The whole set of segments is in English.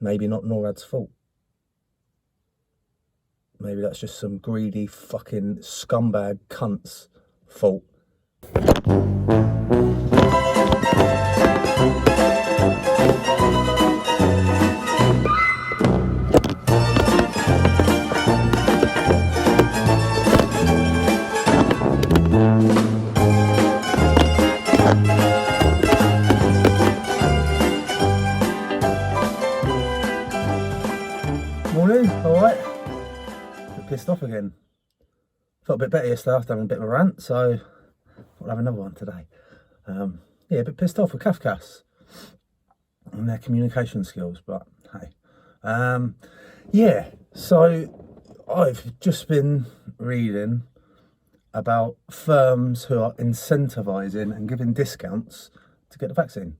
maybe not NORAD's fault. Maybe that's just some greedy fucking scumbag cunt's fault. Morning, alright. Pissed off again. Felt a bit better yesterday after having a bit of a rant, so I'll have another one today. Yeah, a bit pissed off with Kafkas and their communication skills, but hey. Yeah, so I've just been reading about firms who are incentivising and giving discounts to get the vaccine.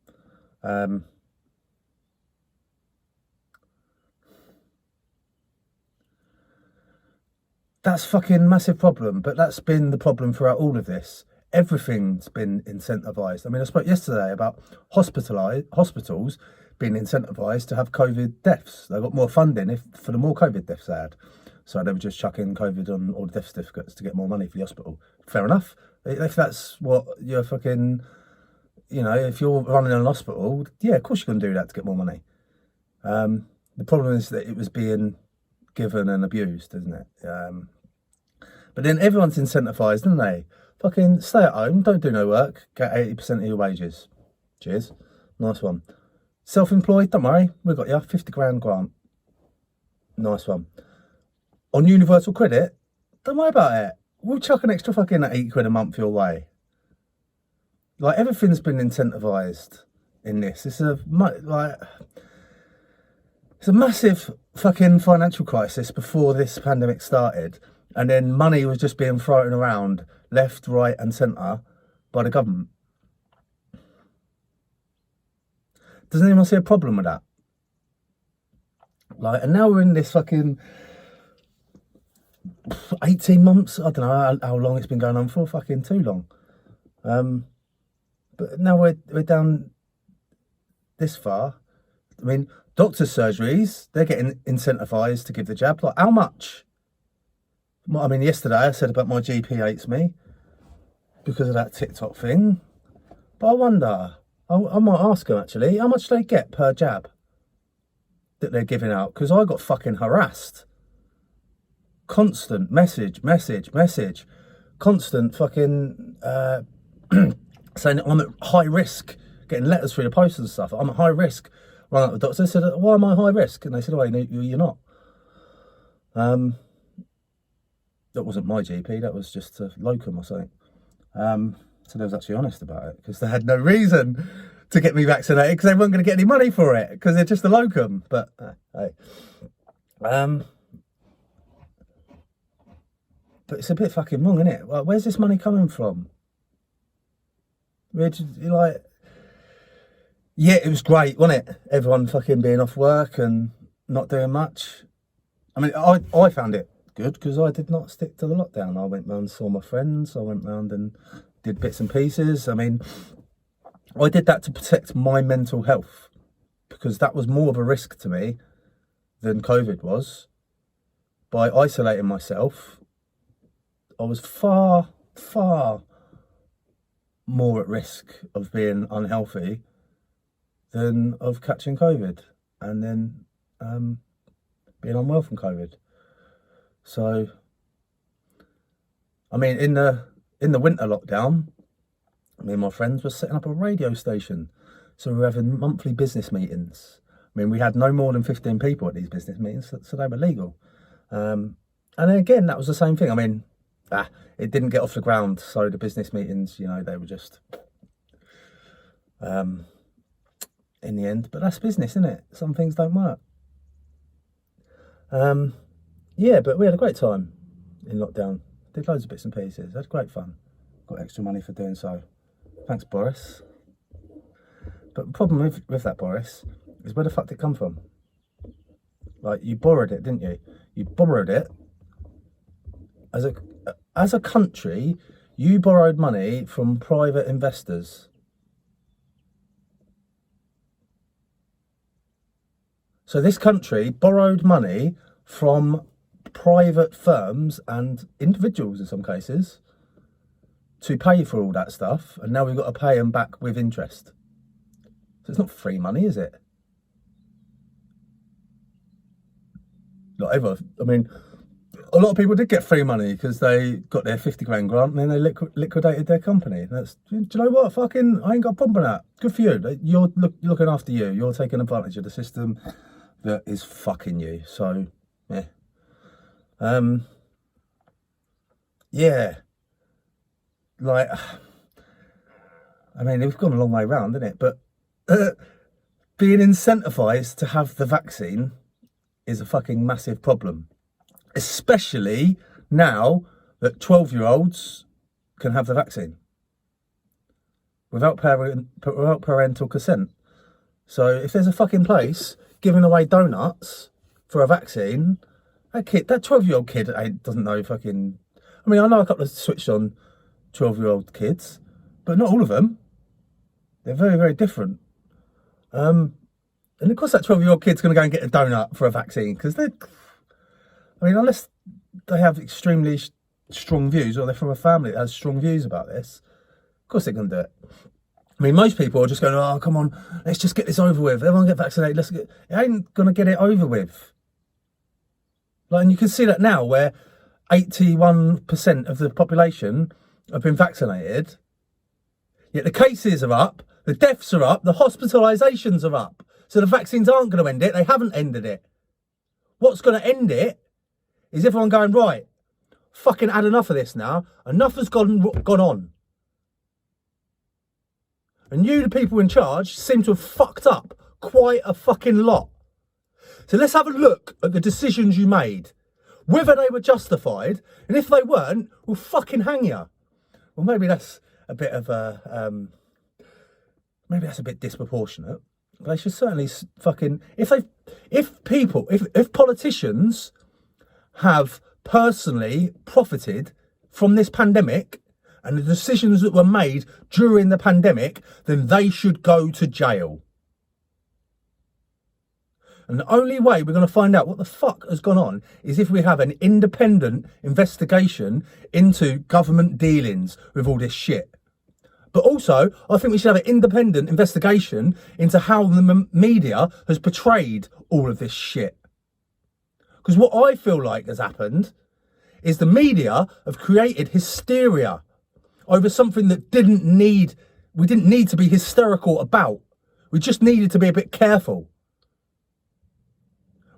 That's fucking massive problem, but that's been the problem throughout all of this. Everything's been incentivised. I mean, I spoke yesterday about hospitals being incentivised to have COVID deaths. They got more funding for the more COVID deaths they had. So they were just chucking COVID on all the death certificates to get more money for the hospital. Fair enough. If that's what you're fucking, if you're running an hospital, yeah, of course you can do that to get more money. The problem is that it was being given and abused, isn't it? But then everyone's incentivised, aren't they? Fucking stay at home, don't do no work, get 80% of your wages. Cheers. Nice one. Self-employed, don't worry, we've got you, 50 grand grant. Nice one. On universal credit, don't worry about it. We'll chuck an extra fucking 80 quid a month your way. Like, everything's been incentivised in this. It's a massive fucking financial crisis before this pandemic started, and then money was just being thrown around left, right and centre by the government. Doesn't anyone see a problem with that? And now we're in this fucking 18 months, I don't know how long it's been going on for, fucking too long. But now we're down this far. I mean, doctors' surgeries, they're getting incentivised to give the jab. Like, how much? I mean, yesterday I said about my GP hates me because of that TikTok thing. But I wonder, I might ask them actually, how much do they get per jab that they're giving out? Because I got fucking harassed. Constant message. Constant fucking saying I'm at high risk, getting letters through the post and stuff. I'm at high risk. Rang up the doctor, said, why am I high risk? And they said, oh, you're not. That wasn't my GP, that was just a locum or something. So they was actually honest about it, because they had no reason to get me vaccinated, because they weren't going to get any money for it, because they're just a locum. But hey. But it's a bit fucking wrong, isn't it? Like, where's this money coming from? Yeah, it was great, wasn't it? Everyone fucking being off work and not doing much. I mean, I found it good because I did not stick to the lockdown. I went round and saw my friends. I went round and did bits and pieces. I mean, I did that to protect my mental health, because that was more of a risk to me than COVID was. By isolating myself, I was far, far more at risk of being unhealthy than of catching COVID and then being unwell from COVID. So, I mean, in the winter lockdown, me and my friends were setting up a radio station. So we were having monthly business meetings. I mean, we had no more than 15 people at these business meetings, so they were legal. And then again, that was the same thing. I mean, it didn't get off the ground. So the business meetings, they were just in the end. But that's business, isn't it? Some things don't work. Yeah, but we had a great time in lockdown. Did loads of bits and pieces. Had great fun. Got extra money for doing so. Thanks, Boris. But the problem with that, Boris, is where the fuck did it come from? Like, you borrowed it, didn't you? You borrowed it. As a country, you borrowed money from private investors. So this country borrowed money from private firms and individuals in some cases to pay for all that stuff, and now we've got to pay them back with interest. So it's not free money, is it? Not ever. I mean, a lot of people did get free money because they got their 50 grand grant and then they liquidated their company. That's, do you know what? Fucking, I ain't got a problem with that. Good for you. You're looking after you. You're taking advantage of the system that is fucking you. So, yeah. Yeah. Like, I mean, we've gone a long way round, isn't it? But being incentivized to have the vaccine is a fucking massive problem. Especially now that 12-year-olds can have the vaccine without parental consent. So if there's a fucking place giving away donuts for a vaccine, that 12-year-old kid doesn't know fucking... I mean, I know a couple of switched on 12-year-old kids, but not all of them. They're very, very different. And of course that 12-year-old kid's going to go and get a donut for a vaccine because they're... I mean, unless they have extremely strong views or they're from a family that has strong views about this, of course they're going to do it. I mean, most people are just going, oh, come on, let's just get this over with. Everyone get vaccinated. It ain't going to get it over with. Like, and you can see that now where 81% of the population have been vaccinated, yet the cases are up, the deaths are up, the hospitalisations are up. So the vaccines aren't going to end it. They haven't ended it. What's going to end it is everyone going, right, fucking had enough of this now. Enough has gone on. And you, the people in charge, seem to have fucked up quite a fucking lot. So let's have a look at the decisions you made. Whether they were justified, and if they weren't, we'll fucking hang you. Well, maybe that's a bit of a... maybe that's a bit disproportionate. But they should certainly fucking... If politicians have personally profited from this pandemic and the decisions that were made during the pandemic, then they should go to jail. And the only way we're going to find out what the fuck has gone on is if we have an independent investigation into government dealings with all this shit. But also, I think we should have an independent investigation into how the media has portrayed all of this shit. Because what I feel like has happened is the media have created hysteria over something that we didn't need to be hysterical about. We just needed to be a bit careful.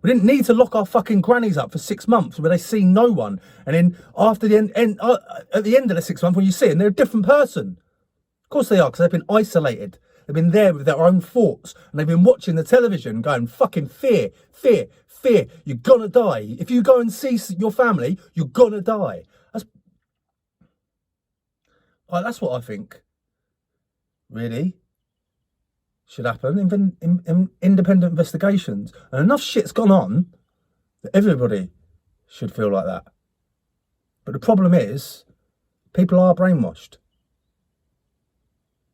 We didn't need to lock our fucking grannies up for 6 months where they see no one. And then after the end at the end of the 6 months, when you see them, they're a different person. Of course they are, because they've been isolated. They've been there with their own thoughts. And they've been watching the television going, fucking fear, fear, fear. You're gonna die. If you go and see your family, you're gonna die. That's what I think, really, should happen. Independent investigations. And enough shit's gone on that everybody should feel like that. But the problem is, people are brainwashed.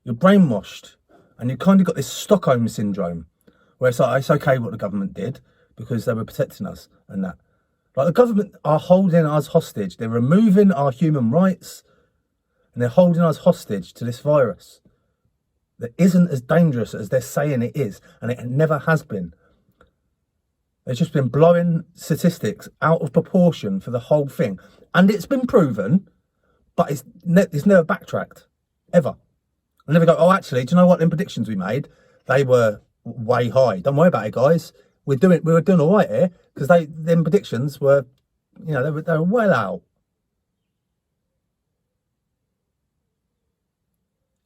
You're brainwashed. And you've kind of got this Stockholm syndrome, where it's like, it's okay what the government did because they were protecting us and that. Like, the government are holding us hostage. They're removing our human rights and they're holding us hostage to this virus that isn't as dangerous as they're saying it is, and it never has been. They've just been blowing statistics out of proportion for the whole thing. And it's been proven, but it's never backtracked, ever. I never go, oh, actually, do you know what? Them predictions we made, they were way high. Don't worry about it, guys. We were doing all right here because them predictions were, you know, they were well out.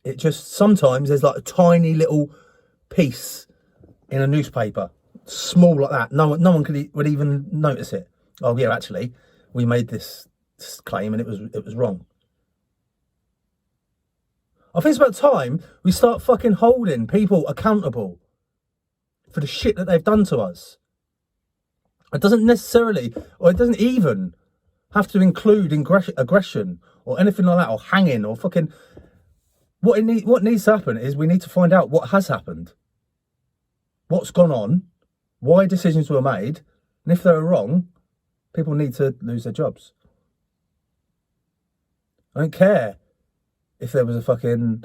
It just, sometimes there's like a tiny little piece in a newspaper, small like that. No one would even notice it. Oh yeah, actually, we made this claim and it was wrong. I think it's about time we start fucking holding people accountable for the shit that they've done to us. It doesn't necessarily, or it doesn't even have to include aggression or anything like that, or hanging or fucking... What needs to happen is we need to find out what has happened, what's gone on, why decisions were made, and if they were wrong, people need to lose their jobs. I don't care if there was a fucking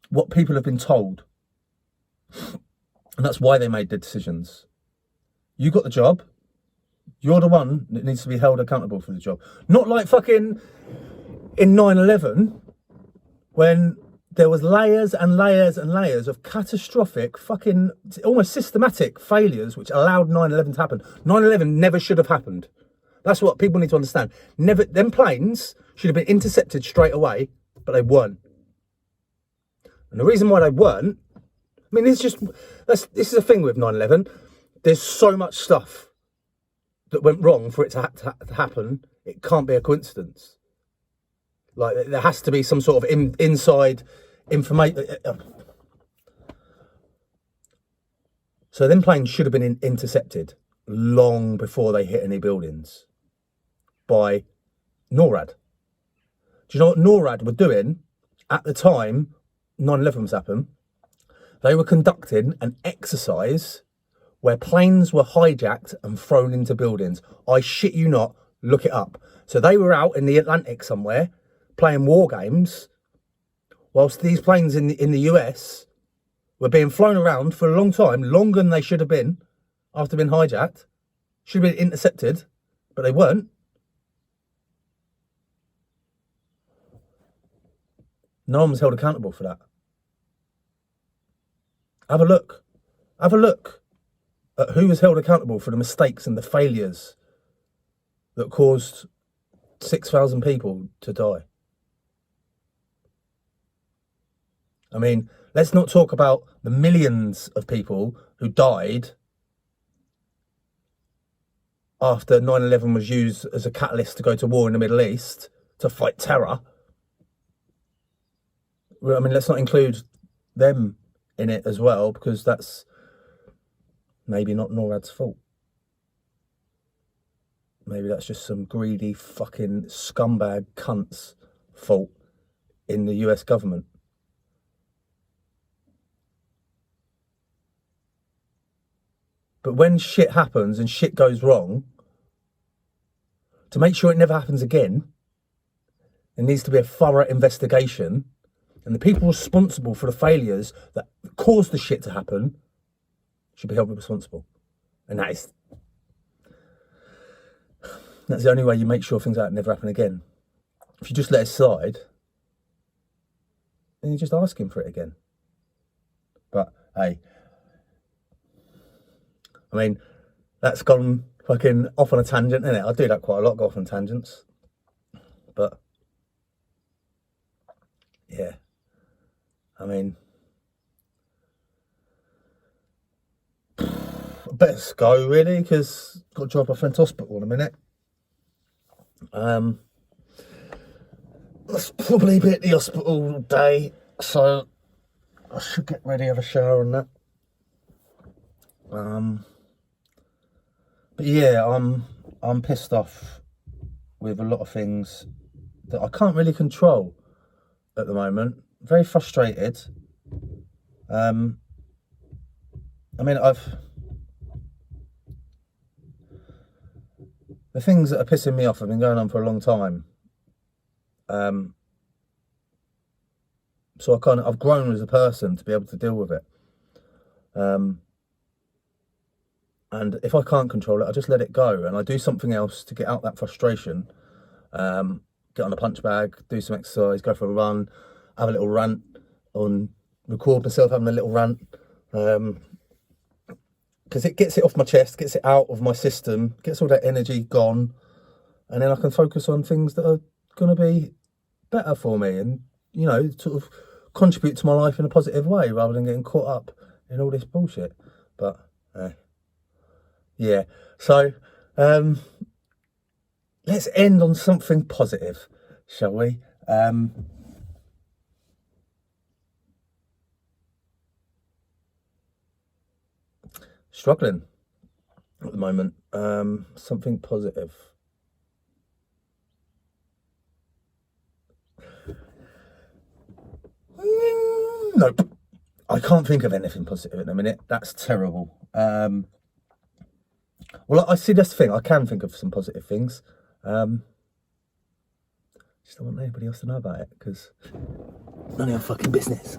what people have been told, and that's why they made the decisions. You got the job. You're the one that needs to be held accountable for the job. Not like fucking in 9/11 when there was layers and layers and layers of catastrophic, fucking, almost systematic failures which allowed 9/11 to happen. 9/11 never should have happened. That's what people need to understand. Never, them planes should have been intercepted straight away, but they weren't. And the reason why they weren't, I mean, this is a thing with 9/11. There's so much stuff that went wrong for it to happen. It can't be a coincidence. Like, there has to be some sort of inside information. So them planes should have been intercepted long before they hit any buildings by NORAD. Do you know what NORAD were doing at the time 9/11 was happening? They were conducting an exercise where planes were hijacked and thrown into buildings. I shit you not, look it up. So they were out in the Atlantic somewhere playing war games, whilst these planes in the US were being flown around for a long time, longer than they should have been after being hijacked. Should have been intercepted, but they weren't. No one was held accountable for that. Have a look. Have a look at who was held accountable for the mistakes and the failures that caused 6,000 people to die. I mean, let's not talk about the millions of people who died after 9/11 was used as a catalyst to go to war in the Middle East to fight terror. I mean, let's not include them in it as well, because that's maybe not NORAD's fault. Maybe that's just some greedy fucking scumbag cunts' fault in the US government. But when shit happens and shit goes wrong, to make sure it never happens again, there needs to be a thorough investigation, and the people responsible for the failures that caused the shit to happen should be held responsible. And that's the only way you make sure things like that never happen again. If you just let it slide, then you're just asking for it again. But hey, I mean, that's gone fucking off on a tangent, isn't it? I do that quite a lot, go off on tangents. But yeah, I mean, I better go really, because I've got to drive my friend to hospital in a minute. I'll probably be at the hospital all day, so I should get ready, have a shower and that. But yeah, I'm pissed off with a lot of things that I can't really control at the moment. Very frustrated. I mean, the things that are pissing me off have been going on for a long time. So I've grown as a person to be able to deal with it. And if I can't control it, I just let it go and I do something else to get out that frustration. Get on a punch bag, do some exercise, go for a run, have a little rant, record myself having a little rant. Because it gets it off my chest, gets it out of my system, gets all that energy gone, and then I can focus on things that are going to be better for me and, you know, sort of contribute to my life in a positive way rather than getting caught up in all this bullshit. But yeah, so let's end on something positive, shall we? Struggling at the moment. Something positive. Nope. I can't think of anything positive at the minute. That's terrible. Well, I see, that's the thing. I can think of some positive things. Just don't want anybody else to know about it because none of your fucking business.